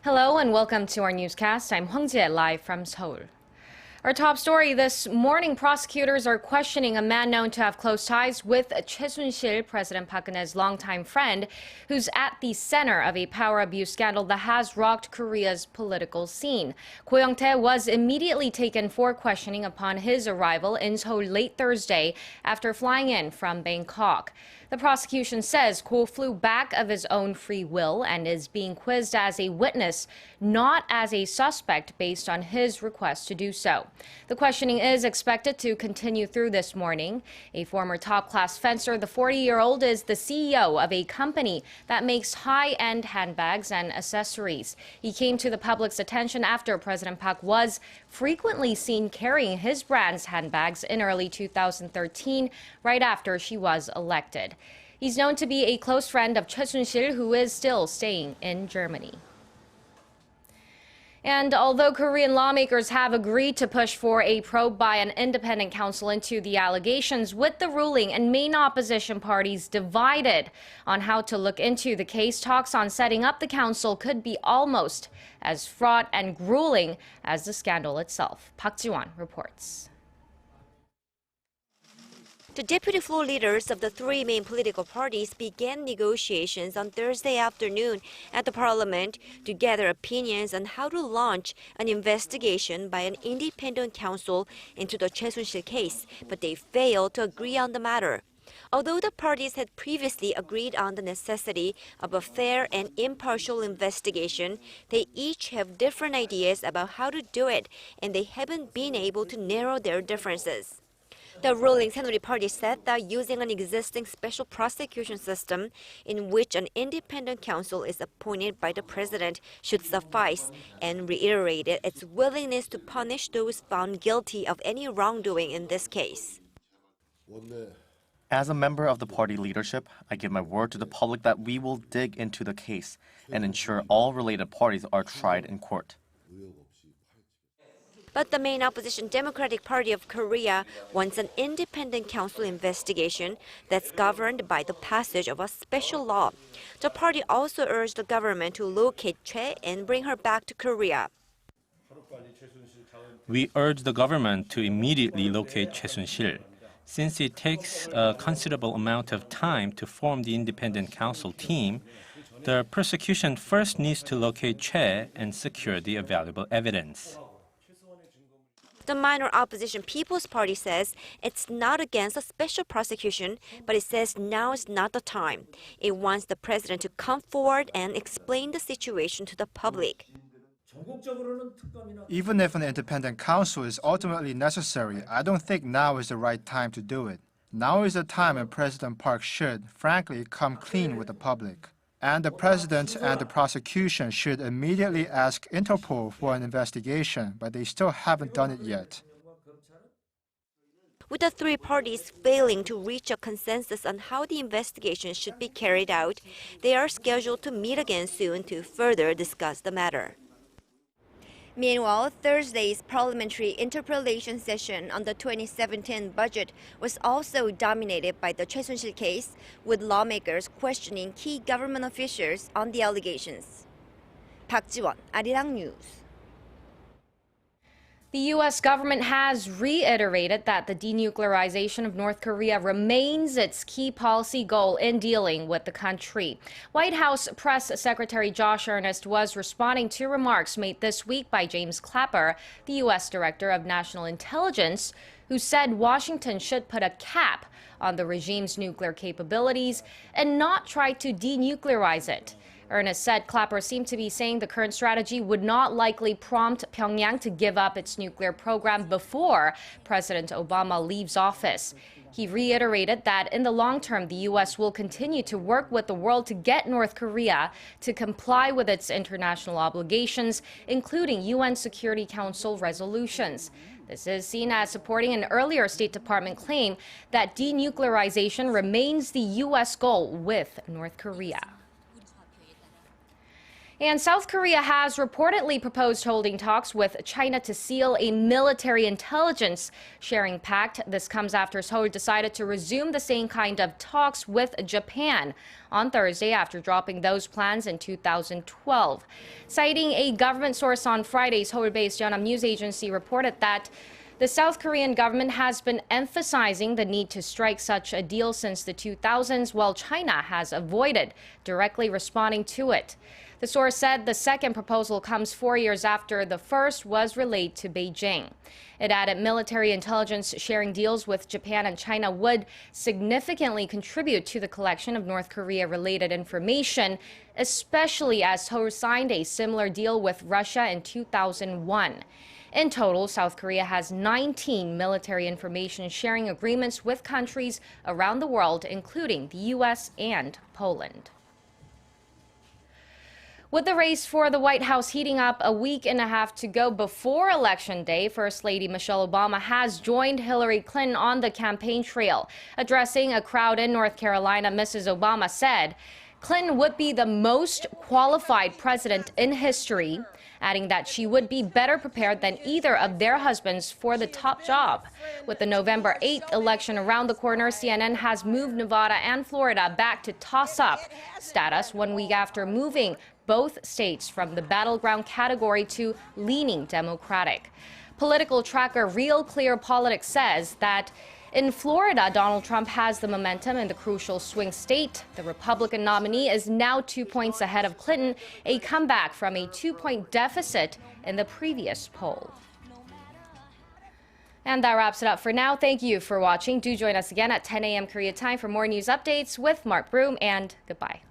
Hello and welcome to our newscast. I'm Hwang Jie, live from Seoul. Our top story this morning, prosecutors are questioning a man known to have close ties with Choi Soon-sil, President Park Geun-hye's longtime friend, who's at the center of a power abuse scandal that has rocked Korea's political scene. Ko Young-tae was immediately taken for questioning upon his arrival in Seoul late Thursday after flying in from Bangkok. The prosecution says Ko flew back of his own free will and is being quizzed as a witness, not as a suspect based on his request to do so. The questioning is expected to continue through this morning. A former top-class fencer, the 40-year-old is the CEO of a company that makes high-end handbags and accessories. He came to the public's attention after President Park was frequently seen carrying his brand's handbags in early 2013, right after she was elected. He's known to be a close friend of Choi Soon-sil, who is still staying in Germany. And although Korean lawmakers have agreed to push for a probe by an independent counsel into the allegations, with the ruling and main opposition parties divided on how to look into the case, talks on setting up the counsel could be almost as fraught and grueling as the scandal itself. Park Ji-won reports. The deputy floor leaders of the three main political parties began negotiations on Thursday afternoon at the parliament to gather opinions on how to launch an investigation by an independent counsel into the Choi Soon-sil case, but they failed to agree on the matter. Although the parties had previously agreed on the necessity of a fair and impartial investigation, they each have different ideas about how to do it, and they haven't been able to narrow their differences. The ruling Saenuri party said that using an existing special prosecution system in which an independent counsel is appointed by the president should suffice, and reiterated its willingness to punish those found guilty of any wrongdoing in this case. As a member of the party leadership, I give my word to the public that we will dig into the case and ensure all related parties are tried in court. But the main opposition Democratic Party of Korea wants an independent counsel investigation that's governed by the passage of a special law. The party also urged the government to locate Choi and bring her back to Korea. We urge the government to immediately locate Choi Soon-sil. Since it takes a considerable amount of time to form the independent counsel team, the prosecution first needs to locate Choi and secure the available evidence. The minor opposition People's Party says it's not against a special prosecution, but it says now is not the time. It wants the president to come forward and explain the situation to the public. Even if an independent counsel is ultimately necessary, I don't think now is the right time to do it. Now is the time when President Park should, frankly, come clean with the public. And the president and the prosecution should immediately ask Interpol for an investigation, but they still haven't done it yet. With the three parties failing to reach a consensus on how the investigation should be carried out, they are scheduled to meet again soon to further discuss the matter. Meanwhile, Thursday's parliamentary interpellation session on the 2017 budget was also dominated by the Choi Soon-sil case, with lawmakers questioning key government officials on the allegations. Park Ji-won, ARIRANG News. The U.S. government has reiterated that the denuclearization of North Korea remains its key policy goal in dealing with the country. White House Press Secretary Josh Earnest was responding to remarks made this week by James Clapper, the U.S. Director of National Intelligence, who said Washington should put a cap on the regime's nuclear capabilities and not try to denuclearize it. Earnest said Clapper seemed to be saying the current strategy would not likely prompt Pyongyang to give up its nuclear program before President Obama leaves office. He reiterated that in the long term, the U.S. will continue to work with the world to get North Korea to comply with its international obligations, including UN Security Council resolutions. This is seen as supporting an earlier State Department claim that denuclearization remains the U.S. goal with North Korea. And South Korea has reportedly proposed holding talks with China to seal a military intelligence sharing pact. This comes after Seoul decided to resume the same kind of talks with Japan on Thursday after dropping those plans in 2012. Citing a government source on Friday, Seoul-based Yonhap News Agency reported that the South Korean government has been emphasizing the need to strike such a deal since the 2000s, while China has avoided directly responding to it. The source said the second proposal comes 4 years after the first was relayed to Beijing. It added military intelligence sharing deals with Japan and China would significantly contribute to the collection of North Korea-related information, especially as Seoul signed a similar deal with Russia in 2001. In total, South Korea has 19 military information sharing agreements with countries around the world, including the U.S. and Poland. With the race for the White House heating up a week and a half to go before Election Day, First Lady Michelle Obama has joined Hillary Clinton on the campaign trail. Addressing a crowd in North Carolina, Mrs. Obama said Clinton would be the most qualified president in history, adding that she would be better prepared than either of their husbands for the top job. With the November 8th election around the corner, CNN has moved Nevada and Florida back to toss-up status 1 week after moving both states from the battleground category to leaning Democratic. Political tracker Real Clear Politics says that in Florida, Donald Trump has the momentum in the crucial swing state. The Republican nominee is now 2 points ahead of Clinton, a comeback from a 2-point deficit in the previous poll. And that wraps it up for now. Thank you for watching. Do join us again at 10 a.m. Korea time for more news updates with Mark Broom, and goodbye.